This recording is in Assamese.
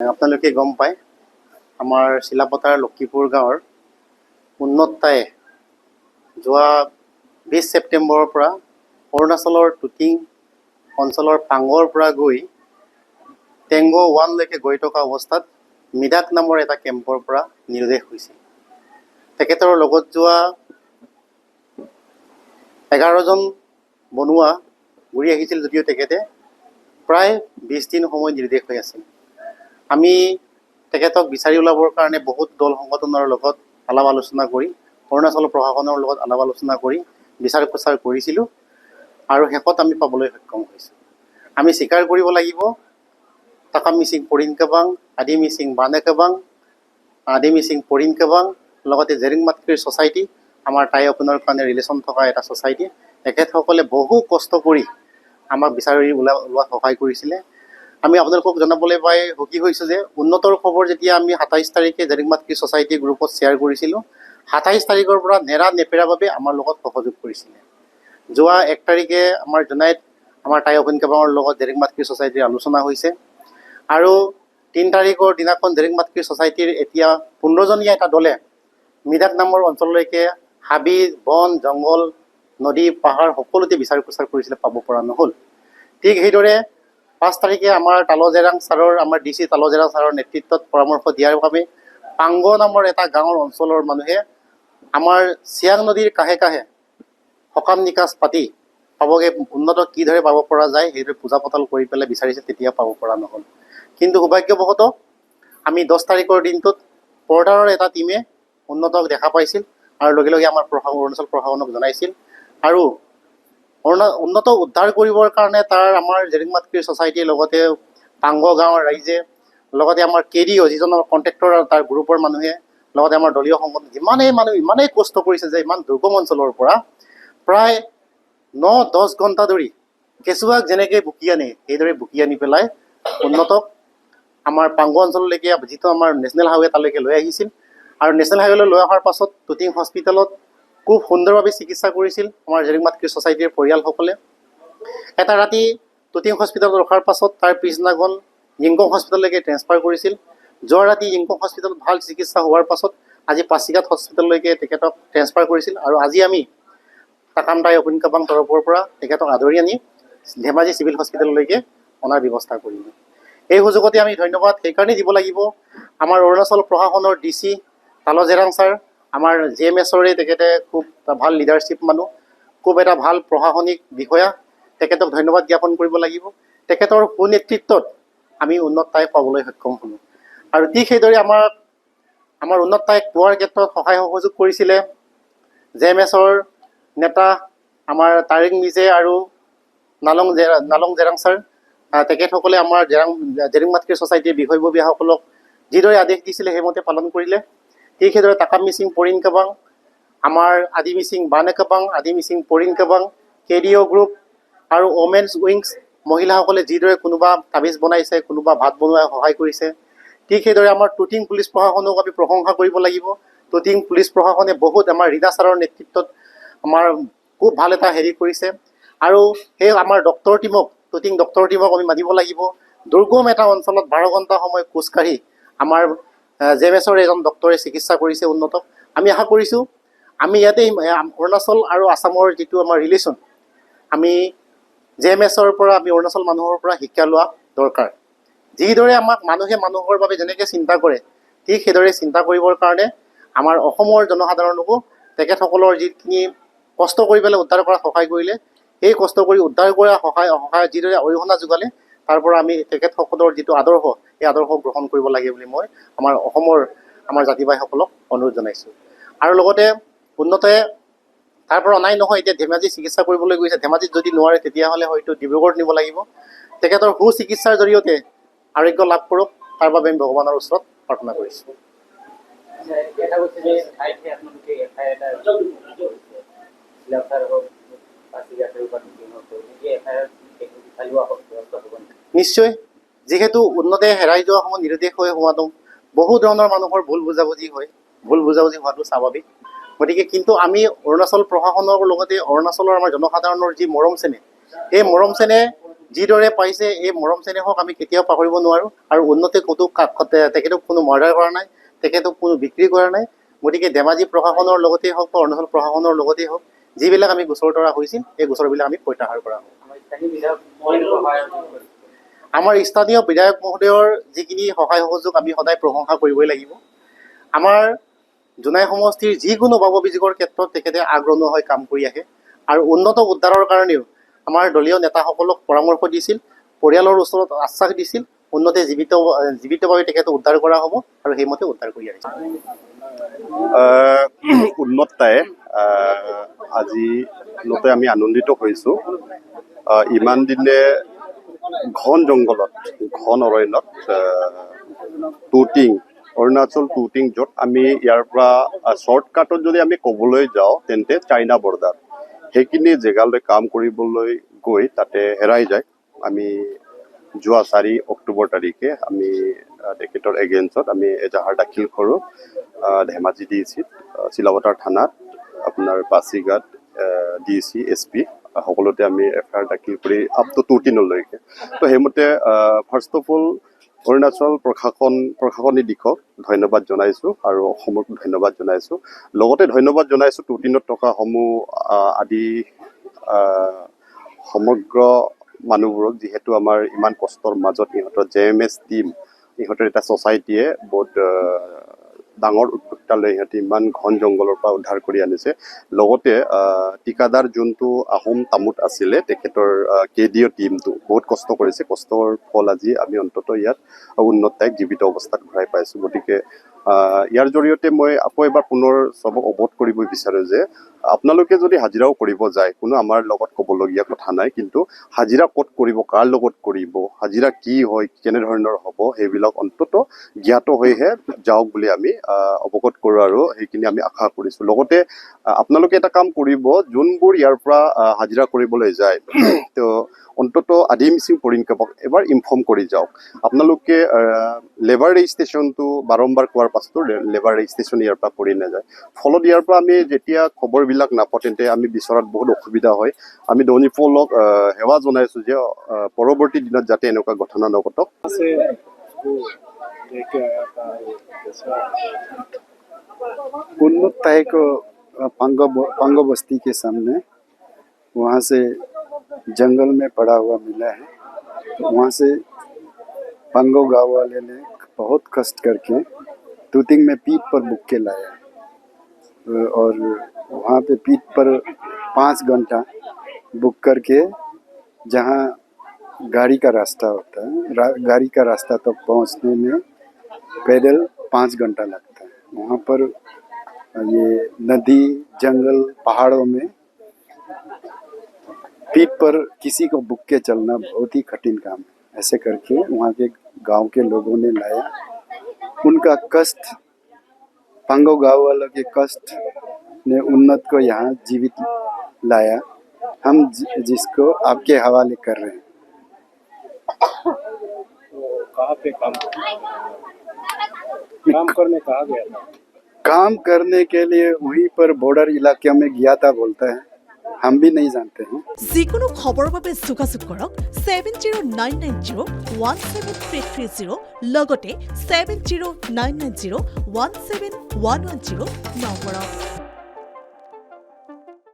আপোনালোকে গম পায় আমাৰ চিলাপথাৰ লক্ষীপুৰ গাঁৱৰ উন্নততাই যোৱা 20 ছেপ্টেম্বৰৰ পৰা অৰুণাচলৰ টুটিং অঞ্চলৰ পাংগৰ পৰা গৈ টেংগো 1লৈকে গৈ থকা অৱস্থাত মিডাক নামৰ এটা কেম্পৰ পৰা নিৰ্দেশ হৈছিল। তেখেতৰ লগত যোৱা 11জন বনুৱা ঘূৰি আহিছিল যদিও তেখেতে প্ৰায় 20 দিন সময় নিৰ্দেশ হৈ আছিল। আমি তেখেতক বিচাৰি ওলাবৰ কাৰণে বহুত দল সংগঠনৰ লগত আলাপ আলোচনা কৰি অৰুণাচল প্ৰশাসনৰ লগত আলাপ আলোচনা কৰি বিচাৰ প্ৰচাৰ কৰিছিলোঁ আৰু শেষত আমি পাবলৈ সক্ষম হৈছোঁ। আমি স্বীকাৰ কৰিব লাগিব টাকাম মিচিং পৰিণ কাবাং, আদি মিচিং বানে কাবাং, আদি মিচিং পৰিণ কাবাং, লগতে জেৰিং মাতকৃৰ ছ'চাইটি, আমাৰ টাই অপেনৰ কাৰণে ৰিলেশ্যন থকা এটা ছ'চাইটি, তেখেতসকলে বহু কষ্ট কৰি আমাক বিচাৰি ওলোৱাত সহায় কৰিছিলে। আমি আপোনালোকক জনাবলৈ পাই সুখী হৈছোঁ যে উন্নতৰ খবৰ যেতিয়া আমি 27 তাৰিখে জেৰিং মাতকৃ ছ'চাইটি গ্ৰুপত শ্বেয়াৰ কৰিছিলোঁ, 27 তাৰিখৰ পৰা নেৰা নেপেৰাভাৱে আমাৰ লগত সহযোগ কৰিছিলে। যোৱা 1 তাৰিখে আমাৰ জোনাইত আমাৰ টাই অপেন কাবাঙৰ লগত জেৰিং মাতকৃ ছ'চাইটিৰ আলোচনা হৈছে আৰু 3 তাৰিখৰ দিনাখন জেৰিং মাতকৃ ছ'চাইটিৰ এতিয়া 15জনীয়া এটা দলে মিডাক নামৰ অঞ্চললৈকে হাবি বন জংঘল নদী পাহাৰ সকলোতে বিচাৰ প্ৰচাৰ কৰিছিলে, পাব পৰা নহ'ল। ঠিক সেইদৰে 5 তাৰিখে আমাৰ তালজেৰাং ছাৰৰ আমাৰ DC তালজেৰাং ছাৰৰ নেতৃত্বত পৰামৰ্শ দিয়াৰ বাবে পাংগ নামৰ এটা গাঁৱৰ অঞ্চলৰ মানুহে আমাৰ চিয়াং নদীৰ কাষে কাষে সকাম নিকাজ পাতি পাবগৈ উন্নত কিদৰে পাব পৰা যায় সেইদৰে পূজা পাতল কৰি পেলাই বিচাৰিছে, তেতিয়া পাব পৰা নহ'ল। কিন্তু সৌভাগ্যবশতঃ আমি 10 তাৰিখৰ দিনটোত বৰ্ডাৰৰ এটা টীমে উন্নতক দেখা পাইছিল আৰু লগে লগে আমাৰ অৰুণাচল প্ৰশাসনক জনাইছিল আৰু উন্নত উদ্ধাৰ কৰিবৰ কাৰণে তাৰ আমাৰ জেৰিং মাতকৃৰ ছ'চাইটিৰ লগতে পাংগ গাঁৱৰ ৰাইজে লগতে আমাৰ KDO যিজন কণ্ট্ৰেক্টৰ তাৰ গ্ৰুপৰ মানুহে লগতে আমাৰ দলীয় সংগঠন ইমানেই কষ্ট কৰিছে যে ইমান দুৰ্গম অঞ্চলৰ পৰা প্ৰায় 9-10 ঘণ্টা ধৰি কেঁচুৱাক যেনেকৈ বুকি আনে সেইদৰে বুকি আনি পেলাই উন্নতক আমাৰ পাংগ অঞ্চললৈকে যিটো আমাৰ নেশ্যনেল হাইৱে তালৈকে লৈ আহিছিল আৰু নেশ্যনেল হাইৱেলৈ লৈ অহাৰ পাছত টুটিং হস্পিটেলত খুব সুন্দৰভাৱে চিকিৎসা কৰিছিল আমাৰ জেৰিং মাতকৃ ছ'চাইটিৰ পৰিয়ালসকলে। এটা ৰাতি টুটিং হস্পিটেলত ৰখাৰ পাছত তাৰ পিছদিনাখন জিংকং হস্পিটেললৈকে ট্ৰেন্সফাৰ কৰিছিল। যোৱা ৰাতি জিংকং হস্পিটেলত ভাল চিকিৎসা হোৱাৰ পাছত আজি পাছিঘাট হস্পিটেললৈকে তেখেতক ট্ৰেন্সফাৰ কৰিছিল আৰু আজি আমি টাকাম টাই অপেন কাবাং তৰফৰ পৰা তেখেতক আদৰি আনি ধেমাজি চিভিল হস্পিটেললৈকে অনাৰ ব্যৱস্থা কৰিলোঁ। এই সুযোগতে আমি ধন্যবাদ সেইকাৰণেই দিব লাগিব আমাৰ অৰুণাচল প্ৰশাসনৰ DC তালজেৰাং ছাৰ, আমাৰ JMSৰে তেখেতে খুব ভাল লিডাৰশ্বিপ মানুহ, খুব এটা ভাল প্ৰশাসনিক বিষয়া, তেখেতক ধন্যবাদ জ্ঞাপন কৰিব লাগিব। তেখেতৰ সুনেতৃত্বত আমি উন্নততাই পাবলৈ সক্ষম হ'লোঁ আৰু ঠিক সেইদৰে আমাৰ উন্নততাইক পোৱাৰ ক্ষেত্ৰত সহায় সহযোগ কৰিছিলে JMSৰ নেতা আমাৰ তাৰিং মিজে আৰু নালং জেৰাং ছাৰ। তেখেতসকলে আমাৰ জেৰিং মাতকৃ ছ'চাইটিৰ বিষয়ববীয়াসকলক যিদৰে আদেশ দিছিলে সেইমতে পালন কৰিলে। ঠিক সেইদৰে টাকাম মিচিং পৰিণ কাবাং, আমাৰ আদি মিচিং বানে কাবাং, আদি মিচিং পৰিণ কাবাং, KDO গ্ৰুপ আৰু ওমেন্স উইংছ মহিলাসকলে যিদৰে কোনোবা তাবিজ বনাইছে, কোনোবা ভাত বনোৱাই সহায় কৰিছে। ঠিক সেইদৰে আমাৰ টুটিং পুলিচ প্ৰশাসনক আমি প্ৰশংসা কৰিব লাগিব। টুটিং পুলিচ প্ৰশাসনে বহুত আমাৰ ৰীতা ছাৰৰ নেতৃত্বত আমাৰ খুব ভাল এটা কৰিছে আৰু সেই আমাৰ ডক্টৰ টীমক টুটিং ডক্টৰ টীমক আমি মানিব লাগিব। দুৰ্গম এটা অঞ্চলত 12 ঘণ্টা সময় খোজকাঢ়ি আমাৰ JMSৰ এজন ডক্টৰে চিকিৎসা কৰিছে উন্নতক। আমি আশা কৰিছোঁ আমি ইয়াতে অৰুণাচল আৰু আছামৰ যিটো আমাৰ ৰিলেশ্যন, আমি JMSৰ পৰা আমি অৰুণাচল মানুহৰ পৰা শিক্ষা লোৱা দৰকাৰ। যিদৰে আমাক মানুহে মানুহৰ বাবে যেনেকৈ চিন্তা কৰে ঠিক সেইদৰে চিন্তা কৰিবৰ কাৰণে আমাৰ অসমৰ জনসাধাৰণকো তেখেতসকলৰ যিখিনি কষ্ট কৰি পেলাই উদ্ধাৰ কৰাত সহায় কৰিলে, সেই কষ্ট কৰি উদ্ধাৰ কৰা সহায় যিদৰে অৰিহণা যোগালে তাৰ পৰা আমি তেখেতসকলৰ যিটো আদৰ্শ এই আদৰ্শ গ্ৰহণ কৰিব লাগে বুলি মই আমাৰ অসমৰ আমাৰ জাতি ভাইসকলক অনুৰোধ জনাইছোঁ। আৰু লগতে উন্নতে তাৰ পৰা অনাই নহয়, এতিয়া ধেমাজি চিকিৎসা কৰিবলৈ গৈছে। ধেমাজিত যদি নোৱাৰে তেতিয়াহ'লে হয়তো ডিব্ৰুগড়ত নিব লাগিব। তেখেতৰ সুচিকিৎসাৰ জৰিয়তে আৰোগ্য লাভ কৰক, তাৰ বাবে আমি ভগৱানৰ ওচৰত প্ৰাৰ্থনা কৰিছোঁ। নিশ্চয়, যিহেতু উন্নতে হেৰাই যোৱা সময়ত নিৰুদ্দেশ হৈ হোৱাটো বহু ধৰণৰ মানুহৰ ভুল বুজাবুজি হোৱাটো স্বাভাৱিক। গতিকে কিন্তু আমি অৰুণাচল প্ৰশাসনৰ লগতে অৰুণাচলৰ আমাৰ জনসাধাৰণৰ যি মৰম চেনেহ, সেই মৰম চেনেহ যিদৰে পাইছে এই মৰম চেনেহক আমি কেতিয়াও পাহৰিব নোৱাৰোঁ আৰু উন্নতি ক'তো তেখেতক কোনো মাৰ্ডাৰ কৰা নাই, তেখেতক কোনো বিক্ৰী কৰা নাই। গতিকে ধেমাজি প্ৰশাসনৰ লগতেই হওক বা অৰুণাচল প্ৰশাসনৰ লগতেই হওক যিবিলাক আমি গোচৰ তৰা হৈছিল এই গোচৰবিলাক আমি প্ৰত্যাহাৰ কৰা হ'ব। আমাৰ স্থানীয় বিধায়ক মহোদয়ৰ যিখিনি সহায় সহযোগ আমি সদায় প্ৰশংসা কৰিবই লাগিব। আমাৰ জোনাই সমষ্টিৰ যিকোনো বাব অভিযোগৰ ক্ষেত্ৰত তেখেতে আগৰণুৱা হৈ কাম কৰি আহে আৰু উন্নত উদ্ধাৰৰ কাৰণেও আমাৰ দলীয় নেতাসকলক পৰামৰ্শ দিছিল, পৰিয়ালৰ ওচৰত আশ্বাস দিছিল, উন্নতে জীৱিতভাৱে তেখেতক উদ্ধাৰ কৰা হ'ব আৰু সেইমতে উদ্ধাৰ কৰি আহিছে। উন্নত তাই আজি লতে আমি আনন্দিত হৈছোঁ। ইমান দিনে ঘন জংঘলত, ঘন অৰণ্যত টুটিং, অৰুণাচল টুটিং, য'ত আমি ইয়াৰ পৰা শ্বৰ্টকাটত যদি আমি ক'বলৈ যাওঁ তেন্তে চাইনা বৰ্ডাৰ, সেইখিনি জেগালৈ কাম কৰিবলৈ গৈ তাতে হেৰাই যায়। আমি যোৱা 4 অক্টোবৰ তাৰিখে আমি তেখেতৰ এগেইনষ্টত আমি এজাহাৰ দাখিল কৰোঁ ধেমাজি DCত, চিলাপথাৰ থানাত, আপোনাৰ পাছিঘাট DC SP সকলোতে আমি FIR দাখিল কৰি আপ টু 2-3লৈকে। তো সেইমতে ফাৰ্ষ্ট অফ অল অৰুণাচল প্ৰশাসনিক দিশক ধন্যবাদ জনাইছোঁ আৰু অসমক ধন্যবাদ জনাইছোঁ। লগতে ধন্যবাদ জনাইছোঁ 2-3ত থকা সমূহ আদি সমগ্ৰ মানুহবোৰক, যিহেতু আমাৰ ইমান কষ্টৰ মাজত ইহঁতৰ JMS টিম, ইহঁতৰ এটা ছ'চাইটিয়ে বহুত ডাঙৰ উদ্যোক্তালৈ ইহঁতে ইমান ঘন জংঘলৰ পৰা উদ্ধাৰ কৰি আনিছে। লগতে ঠিকাদাৰ যোনটো আহোম তামুত আছিলে, তেখেতৰ KDO টিমটো বহুত কষ্ট কৰিছে। কষ্টৰ ফল আজি আমি অন্ততঃ ইয়াত উন্নত তাইক জীৱিত অৱস্থাত ঘূৰাই পাইছোঁ। গতিকে ইয়াৰ জৰিয়তে মই আকৌ এবাৰ পুনৰ চবক অৱগত কৰিব বিচাৰোঁ যে আপোনালোকে যদি হাজিৰাও কৰিব যায়, কোনো আমাৰ লগত ক'বলগীয়া কথা নাই, কিন্তু হাজিৰা ক'ত কৰিব, কাৰ লগত কৰিব, হাজিৰা কি হয়, কেনেধৰণৰ হ'ব, সেইবিলাক অন্ততঃ জ্ঞাত হৈহে যাওক বুলি আমি অৱগত কৰোঁ আৰু সেইখিনি আমি আশা কৰিছোঁ। লগতে আপোনালোকে এটা কাম কৰিব, যোনবোৰ ইয়াৰ পৰা হাজিৰা কৰিবলৈ যায় তো অন্ততঃ আধি মিচিং পৰিণকামক এবাৰ ইনফৰ্ম কৰি যাওক। আপোনালোকে লেবাৰ ৰেজিষ্ট্ৰেশ্যনটো বাৰম্বাৰ কোৱাৰ পাছতো লেবাৰ ৰেজিষ্ট্ৰেশ্যন ইয়াৰ পৰা কৰি নাযায়। ফলত ইয়াৰ পৰা আমি যেতিয়া খবৰবিলাক নাপাওঁ তেন্তে আমি বিচৰাত বহুত অসুবিধা হয়। আমি দৌনিফলক সেৱা জনাইছোঁ যে পৰৱৰ্তী দিনত যাতে এনেকুৱা ঘটনা নঘটক। उन्नत ताई को पंगो बस्ती के सामने वहाँ से जंगल में पड़ा हुआ मिला है। तो वहाँ से पंगो गाँव वाले ने बहुत कष्ट करके टूटिंग में पीठ पर बुक के लाया और वहाँ पे पीठ पर 5 घंटा बुक करके, जहाँ गाड़ी का रास्ता होता है, गाड़ी का रास्ता तक पहुँचने में पैदल 5 घंटा लगता है। वहाँ पर ये नदी, जंगल, पहाड़ों में पीठ पर किसी को बुक के चलना बहुत ही कठिन काम है। ऐसे करके वहाँ के गांव के लोगों ने लाया। उनका कष्ट, पंगो गांव वालों के कष्ट ने उन्नत को यहाँ जीवित लाया। हम जिसको आपके हवाले कर रहे हैं। कहाँ पे काम करने कहा गया था? काम करने के लिए वहीं पर बॉर्डर इलाके में गया था बोलता है, हम भी नहीं जानते हैं। যিকোনো খবৰৰ বাবে যোগাযোগ কৰক 7099017330 লগতে 7099017110 নম্বৰত।